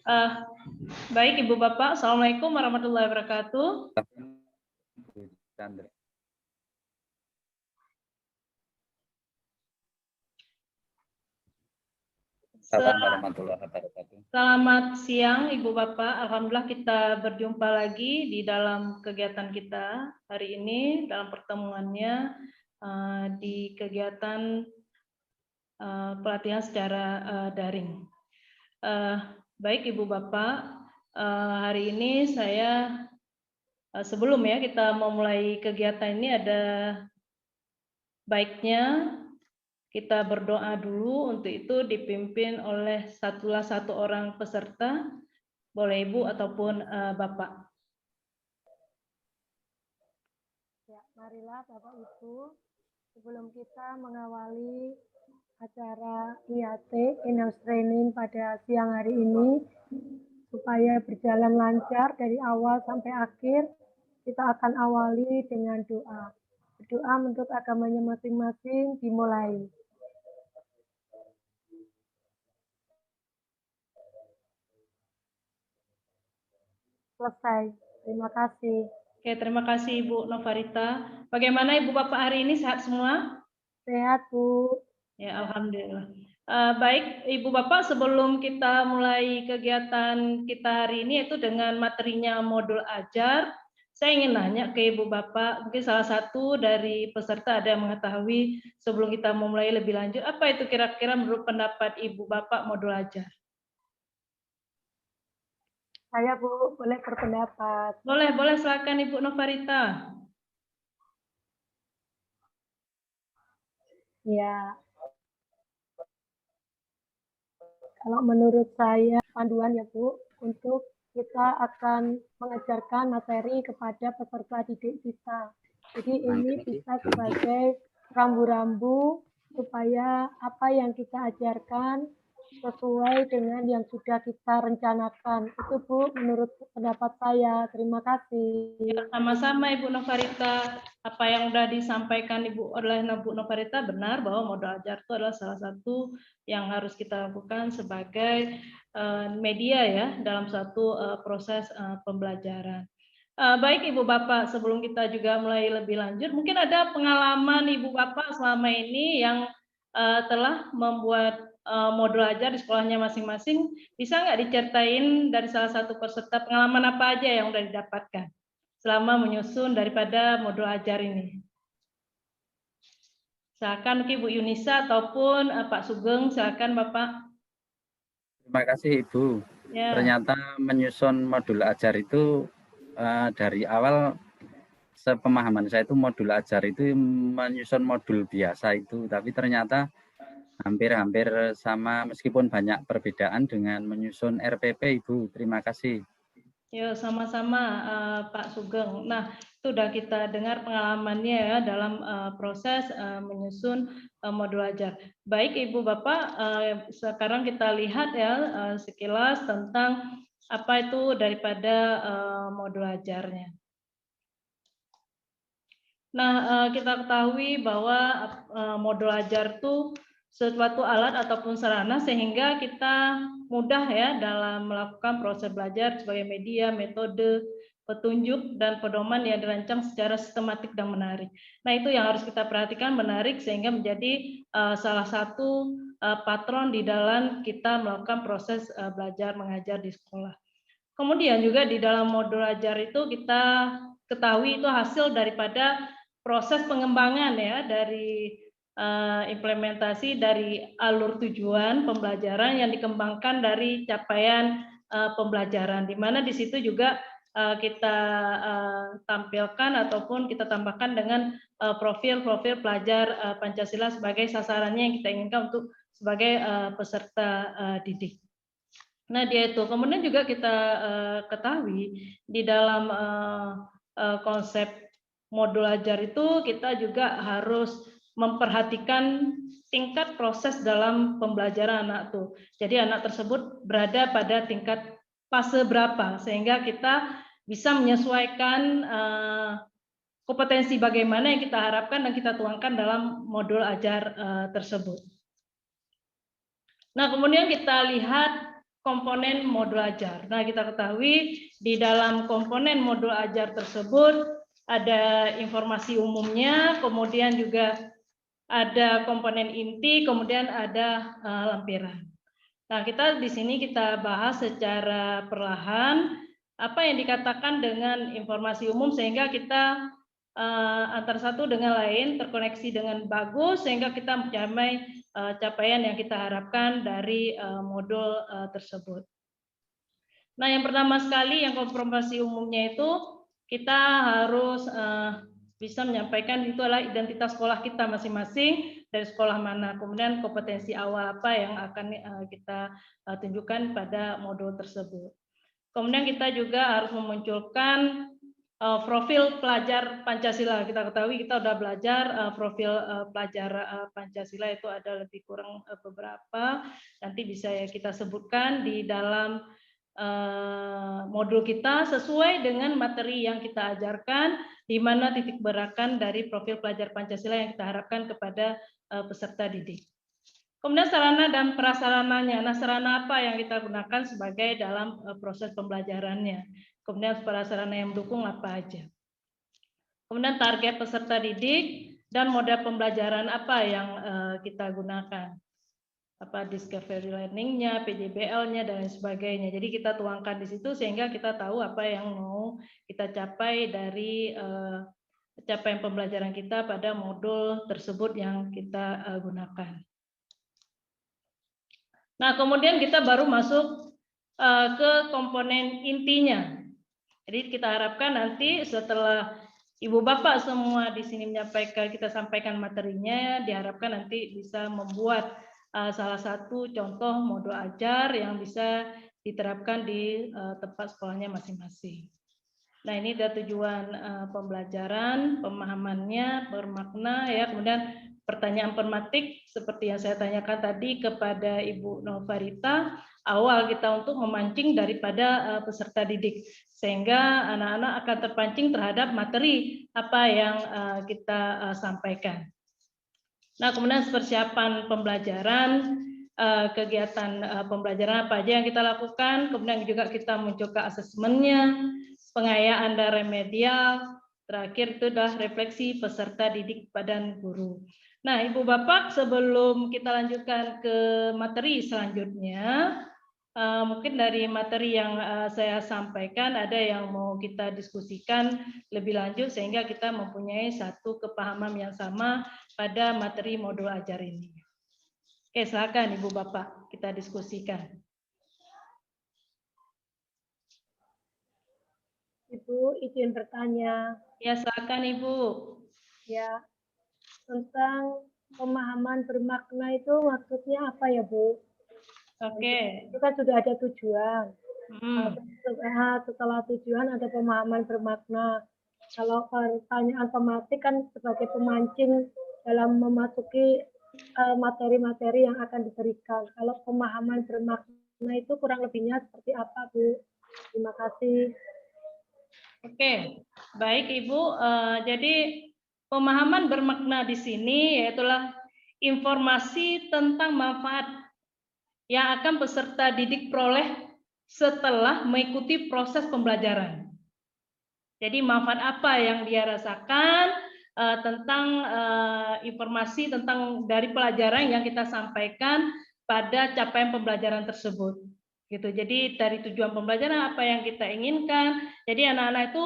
Eh, baik Ibu Bapak, Assalamualaikum warahmatullahi wabarakatuh. Selamat siang Ibu Bapak, Alhamdulillah kita berjumpa lagi di dalam kegiatan kita hari ini dalam pertemuannya di kegiatan pelatihan secara daring. Baik Ibu Bapak, hari ini saya sebelum ya kita memulai kegiatan ini ada baiknya kita berdoa dulu, untuk itu dipimpin oleh satu orang peserta, boleh Ibu ataupun Bapak. Ya, marilah Bapak Ibu, sebelum kita mengawali acara IAT In-House Training pada siang hari ini, supaya berjalan lancar dari awal sampai akhir, kita akan awali dengan doa. Berdoa menurut agamanya masing-masing dimulai. Selesai. Terima kasih. Oke, terima kasih Ibu Novarita. Bagaimana Ibu Bapak hari ini, sehat semua? Sehat Bu. Ya, Alhamdulillah. Baik Ibu Bapak, sebelum kita mulai kegiatan kita hari ini yaitu dengan materinya modul ajar, saya ingin nanya ke Ibu Bapak, mungkin salah satu dari peserta ada yang mengetahui sebelum kita memulai lebih lanjut, apa itu kira-kira menurut pendapat Ibu Bapak modul ajar? Saya Bu, boleh berpendapat. Boleh, silakan Ibu Novarita. Ya, kalau menurut saya panduan ya Bu, untuk kita akan mengajarkan materi kepada peserta didik kita. Jadi ini bisa sebagai rambu-rambu supaya apa yang kita ajarkan sesuai dengan yang sudah kita rencanakan. Itu Bu, menurut pendapat saya. Terima kasih. Ya, sama-sama Ibu Novarita. Apa yang sudah disampaikan oleh Ibu Novarita benar bahwa modul ajar itu adalah salah satu yang harus kita lakukan sebagai media ya dalam suatu proses pembelajaran. Baik Ibu Bapak, sebelum kita juga mulai lebih lanjut, mungkin ada pengalaman Ibu Bapak selama ini yang telah membuat modul ajar di sekolahnya masing-masing. Bisa nggak diceritain dari salah satu peserta pengalaman apa aja yang sudah didapatkan selama menyusun daripada modul ajar ini? Silakan Ibu Yunisa ataupun Pak Sugeng, silakan Bapak. Terima kasih Ibu. Ya. Ternyata menyusun modul ajar itu dari awal sepemahaman saya itu modul ajar itu menyusun modul biasa itu, tapi ternyata hampir-hampir sama meskipun banyak perbedaan dengan menyusun RPP Ibu. Terima kasih. Ya, sama-sama Pak Sugeng. Nah, itu sudah kita dengar pengalamannya ya dalam proses menyusun modul ajar. Baik Ibu Bapak, sekarang kita lihat ya sekilas tentang apa itu daripada modul ajarnya. Nah, kita ketahui bahwa modul ajar itu suatu alat ataupun sarana sehingga kita mudah ya dalam melakukan proses belajar sebagai media, metode, petunjuk, dan pedoman yang dirancang secara sistematik dan menarik. Nah, itu yang harus kita perhatikan, menarik sehingga menjadi salah satu patron di dalam kita melakukan proses belajar mengajar di sekolah. Kemudian juga di dalam modul ajar itu kita ketahui itu hasil daripada proses pengembangan ya dari implementasi dari alur tujuan pembelajaran yang dikembangkan dari capaian pembelajaran, di mana di situ juga kita tampilkan ataupun kita tambahkan dengan profil-profil pelajar Pancasila sebagai sasarannya yang kita inginkan untuk sebagai peserta didik. Nah, dia itu kemudian juga kita ketahui di dalam konsep modul ajar itu kita juga harus memperhatikan tingkat proses dalam pembelajaran anak tuh. Jadi anak tersebut berada pada tingkat fase berapa sehingga kita bisa menyesuaikan kompetensi bagaimana yang kita harapkan dan kita tuangkan dalam modul ajar tersebut. Nah, kemudian kita lihat komponen modul ajar. Nah, kita ketahui di dalam komponen modul ajar tersebut ada informasi umumnya, kemudian juga ada komponen inti, kemudian ada lampiran. Nah, kita di sini kita bahas secara perlahan apa yang dikatakan dengan informasi umum sehingga kita antara satu dengan lain terkoneksi dengan bagus sehingga kita mencapai capaian yang kita harapkan dari modul tersebut. Nah, yang pertama sekali yang informasi umumnya itu kita harus bisa menyampaikan itu adalah identitas sekolah kita masing-masing dari sekolah mana, kemudian kompetensi awal apa yang akan kita tunjukkan pada modul tersebut. Kemudian kita juga harus memunculkan profil pelajar Pancasila. Kita ketahui kita sudah belajar profil pelajar Pancasila itu ada lebih kurang beberapa. Nanti bisa ya kita sebutkan di dalam modul kita sesuai dengan materi yang kita ajarkan, di mana titik berakan dari profil pelajar Pancasila yang kita harapkan kepada peserta didik. Kemudian sarana dan prasarananya. Nah, sarana apa yang kita gunakan sebagai dalam proses pembelajarannya. Kemudian prasarana yang mendukung apa aja. Kemudian target peserta didik dan model pembelajaran apa yang kita gunakan. Apa discovery learning-nya, PJBL-nya dan lain sebagainya. Jadi kita tuangkan di situ sehingga kita tahu apa yang mau kita capai dari capaian pembelajaran kita pada modul tersebut yang kita gunakan. Nah, kemudian kita baru masuk ke komponen intinya. Jadi kita harapkan nanti setelah Ibu Bapak semua di sini menyampaikan, kita sampaikan materinya, diharapkan nanti bisa membuat salah satu contoh modul ajar yang bisa diterapkan di tempat sekolahnya masing-masing. Nah, ini ada tujuan pembelajaran, pemahamannya, bermakna ya, kemudian pertanyaan pematik seperti yang saya tanyakan tadi kepada Ibu Novarita, awal kita untuk memancing daripada peserta didik sehingga anak-anak akan terpancing terhadap materi apa yang kita sampaikan. Nah, kemudian persiapan pembelajaran, kegiatan pembelajaran apa aja yang kita lakukan, kemudian juga kita mencoba asesmennya, pengayaan dan remedial, terakhir itu adalah refleksi peserta didik dan guru. Nah, Ibu Bapak, sebelum kita lanjutkan ke materi selanjutnya, mungkin dari materi yang saya sampaikan ada yang mau kita diskusikan lebih lanjut sehingga kita mempunyai satu kepahaman yang sama pada materi modul ajar ini. Oke, silakan Ibu Bapak kita diskusikan. Ibu izin bertanya. Ya, silakan Ibu. Ya, tentang pemahaman bermakna itu maksudnya apa ya, Bu? Oke. Itu kan sudah ada tujuan. Setelah tujuan ada pemahaman bermakna. Kalau pertanyaan pematik kan sebagai pemancing dalam memasuki materi-materi yang akan diberikan. Kalau pemahaman bermakna itu kurang lebihnya seperti apa, Bu? Terima kasih. Oke, baik Ibu. Jadi pemahaman bermakna di sini yaitulah informasi tentang manfaat yang akan peserta didik peroleh setelah mengikuti proses pembelajaran. Jadi manfaat apa yang dia rasakan tentang informasi tentang dari pelajaran yang kita sampaikan pada capaian pembelajaran tersebut. Gitu. Jadi dari tujuan pembelajaran apa yang kita inginkan. Jadi anak-anak itu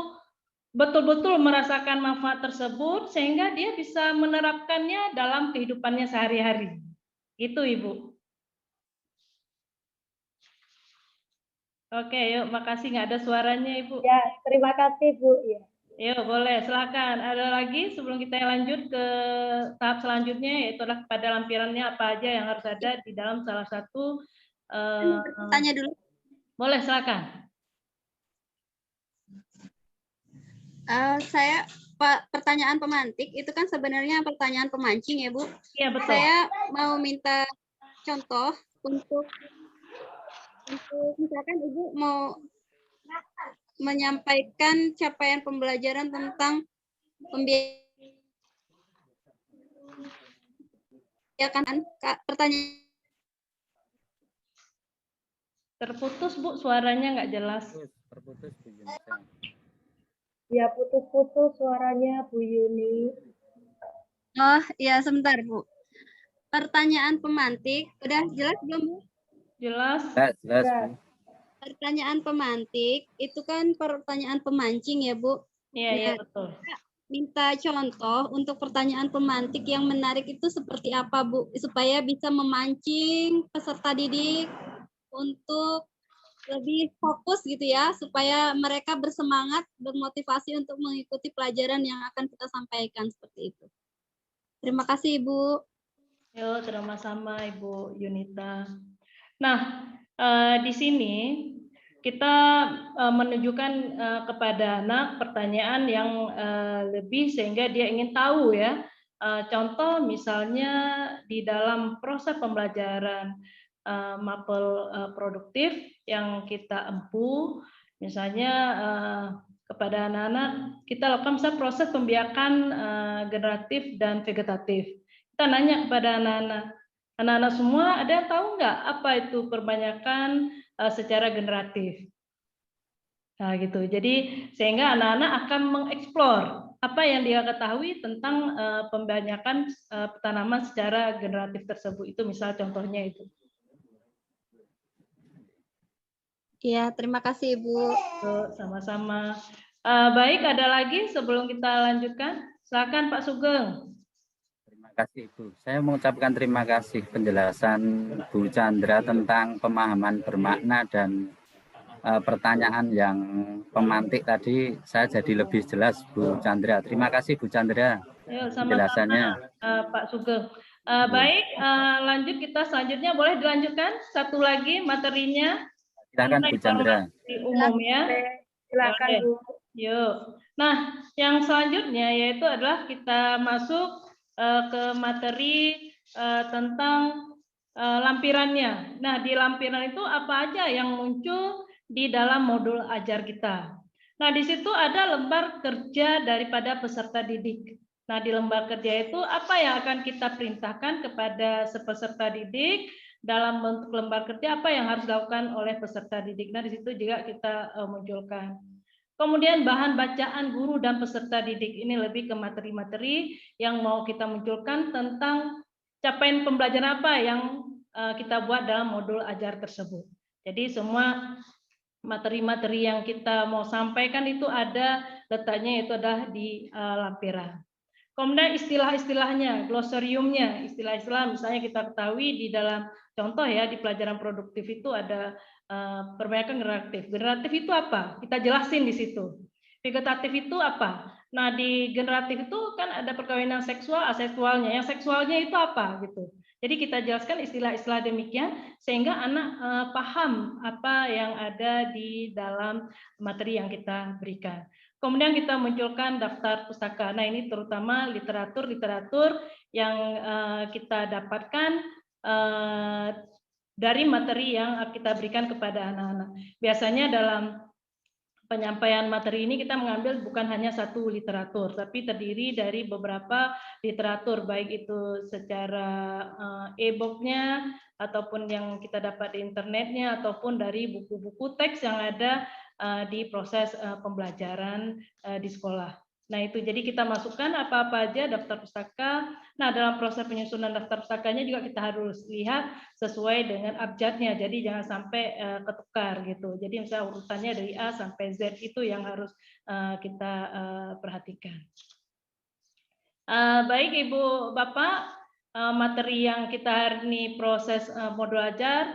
betul-betul merasakan manfaat tersebut sehingga dia bisa menerapkannya dalam kehidupannya sehari-hari. Gitu Ibu. Oke, yuk, makasih nggak ada suaranya Ibu. Ya, terima kasih Bu. Ya. Yuk, boleh, silakan. Ada lagi sebelum kita lanjut ke tahap selanjutnya, yaitu adalah pada lampirannya apa aja yang harus ada di dalam salah satu. Tanya dulu. Boleh, silakan. Saya pertanyaan pemantik itu kan sebenarnya pertanyaan pemancing ya Bu. Iya betul. Saya mau minta contoh untuk misalkan Ibu mau menyampaikan capaian pembelajaran tentang pembiayaan. Pertanyaan Terputus Bu, suaranya nggak jelas. Terputus Bu Yunisa. Ya, putus-putus suaranya Bu Yuni. Oh, ya sebentar, Bu. Pertanyaan pemantik, udah jelas belum, Bu? Jelas? Jelas Ya. Bu. Pertanyaan pemantik, itu kan pertanyaan pemancing ya, Bu? Iya, iya Nah, betul. minta contoh untuk pertanyaan pemantik yang menarik itu seperti apa, Bu? Supaya bisa memancing peserta didik untuk lebih fokus gitu ya, supaya mereka bersemangat, bermotivasi untuk mengikuti pelajaran yang akan kita sampaikan seperti itu. Terima kasih, Ibu. Yuk, sama-sama Ibu Yunita. Nah, di sini kita menunjukkan kepada anak pertanyaan yang lebih sehingga dia ingin tahu ya. Contoh misalnya di dalam proses pembelajaran mapel produktif yang kita empuh, misalnya kepada anak-anak kita lakukan misalnya proses pembiakan generatif dan vegetatif. Kita nanya kepada anak-anak semua, ada yang tahu nggak apa itu perbanyakan secara generatif? Nah, gitu. Jadi sehingga anak-anak akan mengeksplor apa yang dia ketahui tentang pembanyakan tanaman secara generatif tersebut. Itu misal contohnya itu. Ya, terima kasih, Ibu. Sama-sama. Baik, ada lagi sebelum kita lanjutkan? Silakan Pak Sugeng. Terima kasih Bu. Saya mengucapkan terima kasih penjelasan Bu Chandra tentang pemahaman bermakna dan pertanyaan yang pemantik tadi. Saya jadi lebih jelas Bu Chandra. Terima kasih Bu Chandra. Yuk, Penjelasannya. sama-sama Pak Sugeng. Baik, lanjut kita selanjutnya. Boleh dilanjutkan satu lagi materinya? Silakan Bu Chandra. Informasi umum ya. Silakan Oke. Bu. Yuk. Nah, yang selanjutnya yaitu adalah kita masuk ke materi tentang lampirannya. Nah, di lampiran itu apa aja yang muncul di dalam modul ajar kita. Nah, di situ ada lembar kerja daripada peserta didik. Nah, di lembar kerja itu apa yang akan kita perintahkan kepada peserta didik dalam bentuk lembar kerja, apa yang harus dilakukan oleh peserta didik. Nah, di situ juga kita munculkan. Kemudian bahan bacaan guru dan peserta didik, ini lebih ke materi-materi yang mau kita munculkan tentang capaian pembelajaran apa yang kita buat dalam modul ajar tersebut. Jadi semua materi-materi yang kita mau sampaikan itu ada letaknya, itu adalah di lampiran. Kemudian istilah-istilahnya, glosariumnya, istilah-istilah misalnya kita ketahui di dalam contoh ya di pelajaran produktif itu ada perbanyakan generatif. Generatif itu apa? Kita jelasin di situ. Vegetatif itu apa? Nah, di generatif itu kan ada perkawinan seksual, aseksualnya. Yang seksualnya itu apa gitu. Jadi kita jelaskan istilah-istilah demikian sehingga anak paham apa yang ada di dalam materi yang kita berikan. Kemudian kita munculkan daftar pustaka. Nah, ini terutama literatur-literatur yang kita dapatkan dari materi yang kita berikan kepada anak-anak. Biasanya dalam penyampaian materi ini kita mengambil bukan hanya satu literatur, tapi terdiri dari beberapa literatur, baik itu secara e-booknya, ataupun yang kita dapat di internetnya, ataupun dari buku-buku teks yang ada di proses pembelajaran di sekolah. Nah itu, jadi kita masukkan apa-apa aja daftar pustaka. Nah dalam proses penyusunan daftar pustakanya juga kita harus lihat sesuai dengan abjadnya. Jadi jangan sampai ketukar gitu. Jadi misalnya urutannya dari A sampai Z itu yang harus kita perhatikan. Baik Ibu Bapak, materi yang kita hari ini proses modul ajar,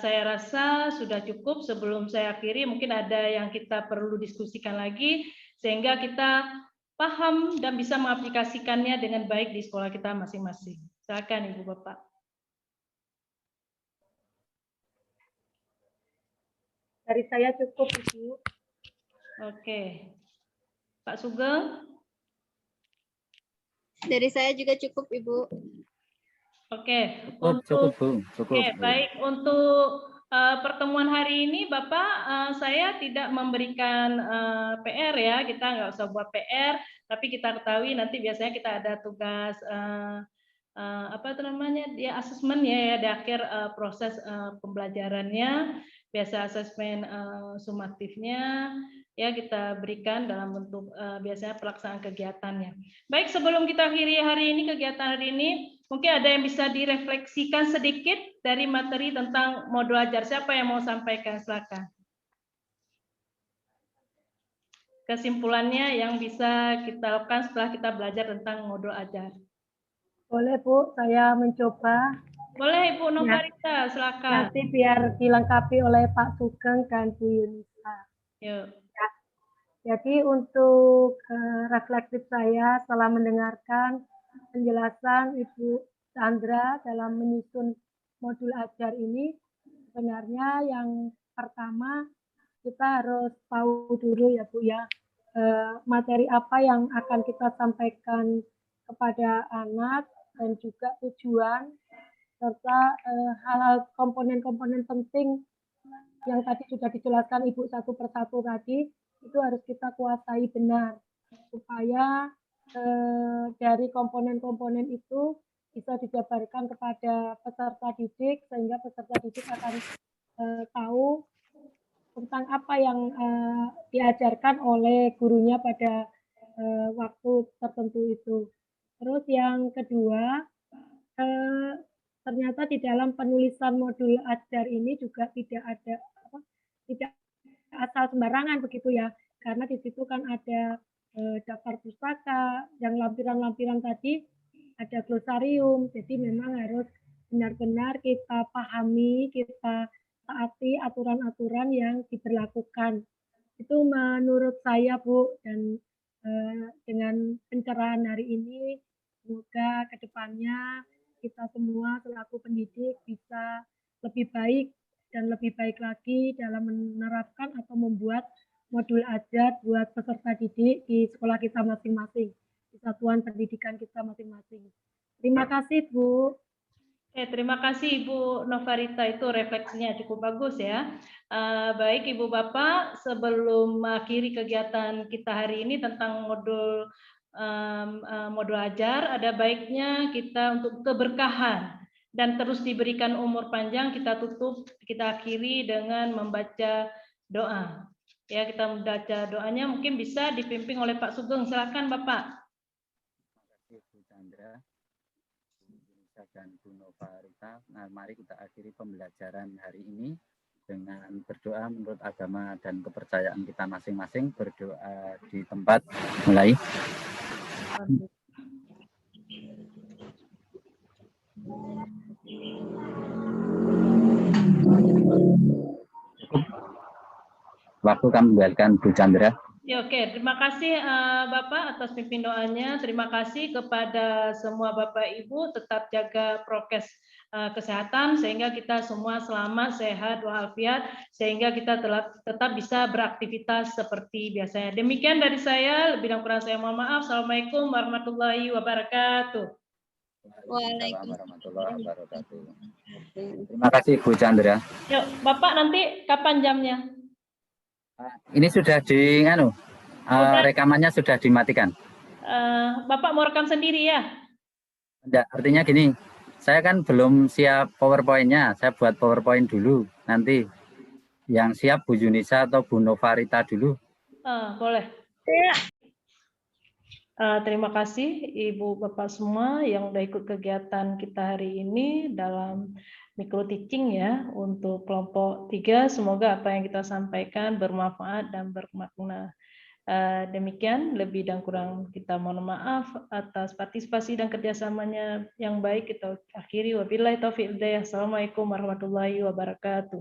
saya rasa sudah cukup. Sebelum saya akhiri, mungkin ada yang kita perlu diskusikan lagi sehingga kita paham dan bisa mengaplikasikannya dengan baik di sekolah kita masing-masing. Silakan Ibu Bapak. Dari saya cukup, Ibu. Oke. Pak Sugeng? Dari saya juga cukup, Ibu. Oke. Cukup Bu. Cukup. Oke, baik. Untuk pertemuan hari ini, Bapak, saya tidak memberikan PR ya. Kita nggak usah buat PR, tapi kita ketahui nanti biasanya kita ada tugas apa itu namanya, dia asesmen ya di akhir proses pembelajarannya, biasa asesmen sumatifnya ya kita berikan dalam bentuk biasanya pelaksanaan kegiatannya. Baik, sebelum kita akhiri hari ini kegiatan hari ini, mungkin ada yang bisa direfleksikan sedikit dari materi tentang modul ajar. Siapa yang mau sampaikan? Silakan. Kesimpulannya yang bisa kita lakukan setelah kita belajar tentang modul ajar. Boleh Bu, saya mencoba. Boleh Ibu Novarita, silakan. Nanti biar dilengkapi oleh Pak Sugeng dan Bu Yunita. Yuk. Ya. Jadi untuk refleksi saya setelah mendengarkan penjelasan Ibu Chandra dalam menyusun modul ajar ini, sebenarnya yang pertama kita harus tahu dulu ya Bu ya, materi apa yang akan kita sampaikan kepada anak dan juga tujuan serta hal-hal komponen-komponen penting yang tadi sudah dijelaskan Ibu satu persatu tadi, itu harus kita kuasai benar supaya dari komponen-komponen itu bisa dijabarkan kepada peserta didik sehingga peserta didik akan tahu tentang apa yang diajarkan oleh gurunya pada waktu tertentu itu. Terus yang kedua, ternyata di dalam penulisan modul ajar ini juga tidak ada tidak asal sembarangan begitu ya, karena di situ kan ada daftar pustaka, yang lampiran-lampiran tadi ada glosarium, jadi memang harus benar-benar kita pahami, kita taati aturan-aturan yang diberlakukan. Itu menurut saya Bu, dan dengan pencerahan hari ini semoga kedepannya kita semua selaku pendidik bisa lebih baik dan lebih baik lagi dalam menerapkan atau membuat modul ajar buat peserta didik di sekolah kita masing-masing, di satuan pendidikan kita masing-masing. Terima kasih Bu. Terima kasih Ibu Novarita, itu refleksinya cukup bagus ya. Baik Ibu Bapak, sebelum mengakhiri kegiatan kita hari ini tentang modul ajar, ada baiknya kita untuk keberkahan dan terus diberikan umur panjang, kita tutup, kita akhiri dengan membaca doa. Ya, kita membaca doanya mungkin bisa dipimpin oleh Pak Sugeng. Silakan Bapak. Terima kasih Bu Chandra dan Bu Novarita. Nah, mari kita akhiri pembelajaran hari ini dengan berdoa menurut agama dan kepercayaan kita masing-masing. Berdoa di tempat, mulai. Waktu kami kembalikan Bu Chandra. Ya, oke, terima kasih Bapak atas pimpin doanya. Terima kasih kepada semua Bapak Ibu, tetap jaga prokes kesehatan sehingga kita semua selamat, sehat, walafiat, sehingga kita tetap bisa beraktivitas seperti biasanya. Demikian dari saya, lebih dan kurang saya mohon maaf. Assalamualaikum warahmatullahi wabarakatuh. Waalaikumsalam warahmatullahi wabarakatuh. Terima kasih Bu Chandra. Yuk, Bapak nanti kapan jamnya? Ini sudah rekamannya sudah dimatikan. Bapak mau rekam sendiri ya? Enggak, artinya gini, saya kan belum siap PowerPoint-nya, saya buat PowerPoint dulu. Nanti yang siap Bu Yunisa atau Bu Novarita dulu. Boleh. Terima kasih Ibu Bapak semua yang udah ikut kegiatan kita hari ini dalam micro teaching ya untuk kelompok 3. Semoga apa yang kita sampaikan bermanfaat dan bermakna. Demikian, lebih dan kurang kita mohon maaf atas partisipasi dan kerjasamanya yang baik. Kita akhiri. Wabillahi taufiq hidayah. Assalamualaikum warahmatullahi wabarakatuh.